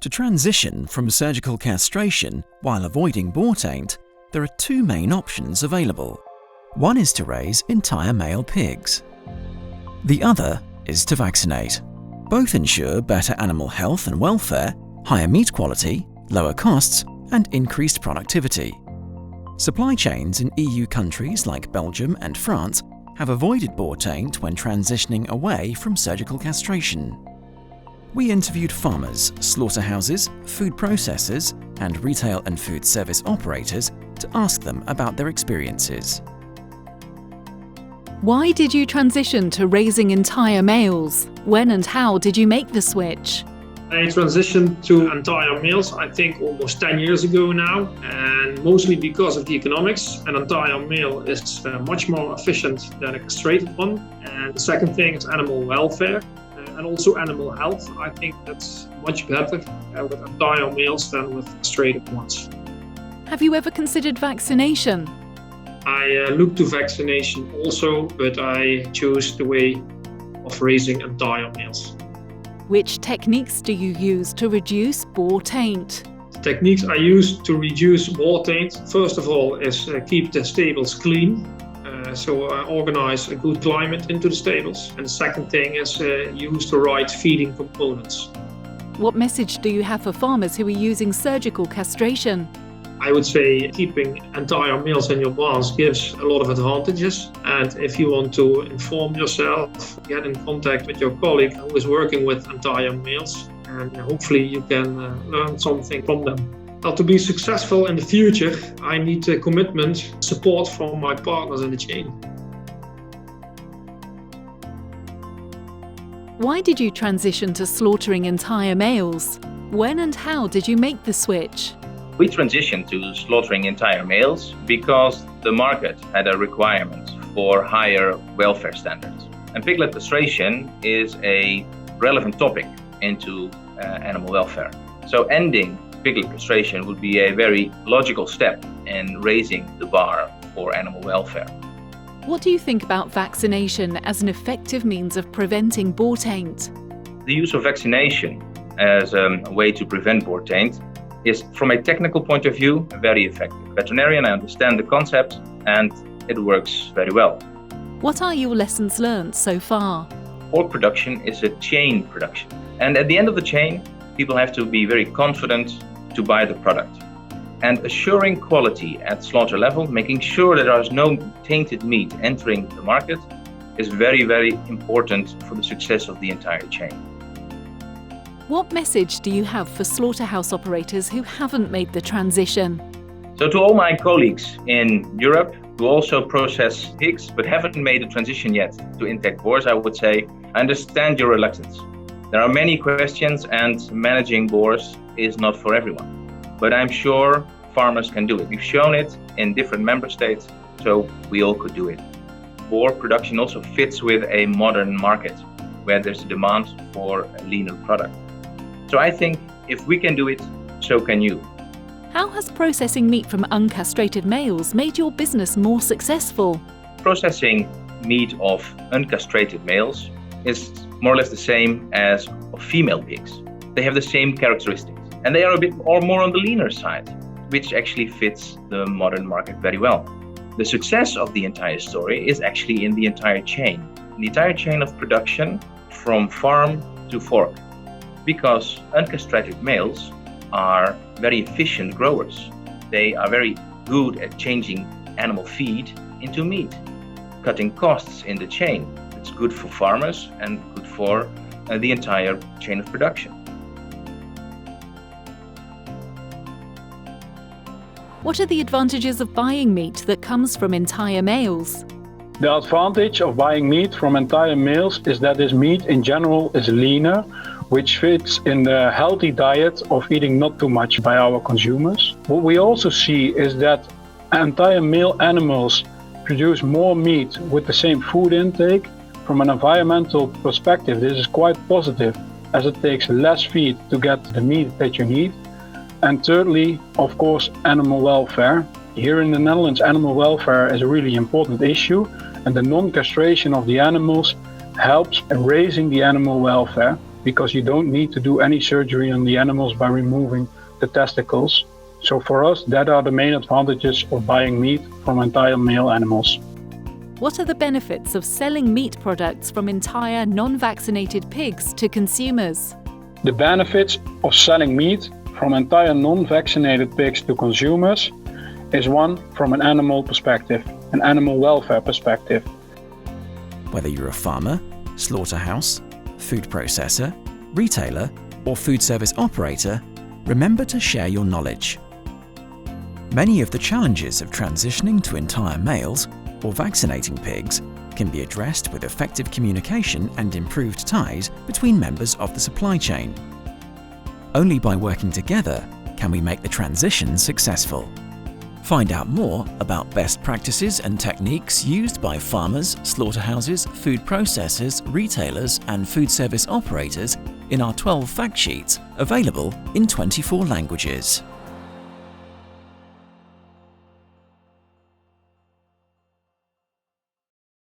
To transition from surgical castration while avoiding boar taint, there are two main options available. One is to raise entire male pigs. The other is to vaccinate. Both ensure better animal health and welfare, higher meat quality, lower costs, and increased productivity. Supply chains in EU countries like Belgium and France have avoided boar taint when transitioning away from surgical castration. We interviewed farmers, slaughterhouses, food processors, and retail and food service operators to ask them about their experiences. Why did you transition to raising entire males? When and how did you make the switch? I transitioned to entire males, I think almost 10 years ago now, and mostly because of the economics. An entire male is much more efficient than a castrated one. And the second thing is animal welfare and also animal health. I think that's much better with entire males than with castrated ones. Have you ever considered vaccination? I looked to vaccination also, but I chose the way of raising entire males. Which techniques do you use to reduce boar taint? The techniques I use to reduce boar taint, first of all, is keep the stables clean. So I organize a good climate into the stables. And the second thing is use the right feeding components. What message do you have for farmers who are using surgical castration? I would say keeping entire males in your barns gives a lot of advantages. And if you want to inform yourself, get in contact with your colleague who is working with entire males, and hopefully you can learn something from them. Now, to be successful in the future, I need a commitment, support from my partners in the chain. Why did you transition to slaughtering entire males? When and how did you make the switch? We transitioned to slaughtering entire males because the market had a requirement for higher welfare standards. And piglet castration is a relevant topic into animal welfare. So ending piglet castration would be a very logical step in raising the bar for animal welfare. What do you think about vaccination as an effective means of preventing boar taint? The use of vaccination as a way to prevent boar taint is, from a technical point of view, very effective. Veterinarian, I understand the concept and it works very well. What are your lessons learned so far? Pork production is a chain production. And at the end of the chain, people have to be very confident to buy the product. And assuring quality at slaughter level, making sure that there is no tainted meat entering the market, is very, very important for the success of the entire chain. What message do you have for slaughterhouse operators who haven't made the transition? So to all my colleagues in Europe who also process pigs but haven't made the transition yet to intact boars, I would say, I understand your reluctance. There are many questions and managing boars is not for everyone. But I'm sure farmers can do it. We've shown it in different member states, so we all could do it. Boar production also fits with a modern market where there's a demand for a leaner product. So I think if we can do it, so can you. How has processing meat from uncastrated males made your business more successful? Processing meat of uncastrated males is more or less the same as of female pigs. They have the same characteristics and they are a bit more on the leaner side, which actually fits the modern market very well. The success of the entire story is actually in the entire chain. The entire chain of production from farm to fork. Because uncastrated males are very efficient growers. They are very good at changing animal feed into meat, cutting costs in the chain. It's good for farmers and good for the entire chain of production. What are the advantages of buying meat that comes from entire males? The advantage of buying meat from entire males is that this meat in general is leaner, which fits in the healthy diet of eating not too much by our consumers. What we also see is that entire male animals produce more meat with the same food intake. From an environmental perspective, this is quite positive as it takes less feed to get the meat that you need. And thirdly, of course, animal welfare. Here in the Netherlands, animal welfare is a really important issue, and the non-castration of the animals helps in raising the animal welfare. because you don't need to do any surgery on the animals by removing the testicles. So for us, that are the main advantages of buying meat from entire male animals. What are the benefits of selling meat products from entire non-vaccinated pigs to consumers? The benefits of selling meat from entire non-vaccinated pigs to consumers is one from an animal perspective, an animal welfare perspective. Whether you're a farmer, slaughterhouse, food processor, retailer, or food service operator, remember to share your knowledge. Many of the challenges of transitioning to entire males or vaccinating pigs can be addressed with effective communication and improved ties between members of the supply chain. Only by working together can we make the transition successful. Find out more about best practices and techniques used by farmers, slaughterhouses, food processors, retailers, and food service operators in our 12 fact sheets available in 24 languages.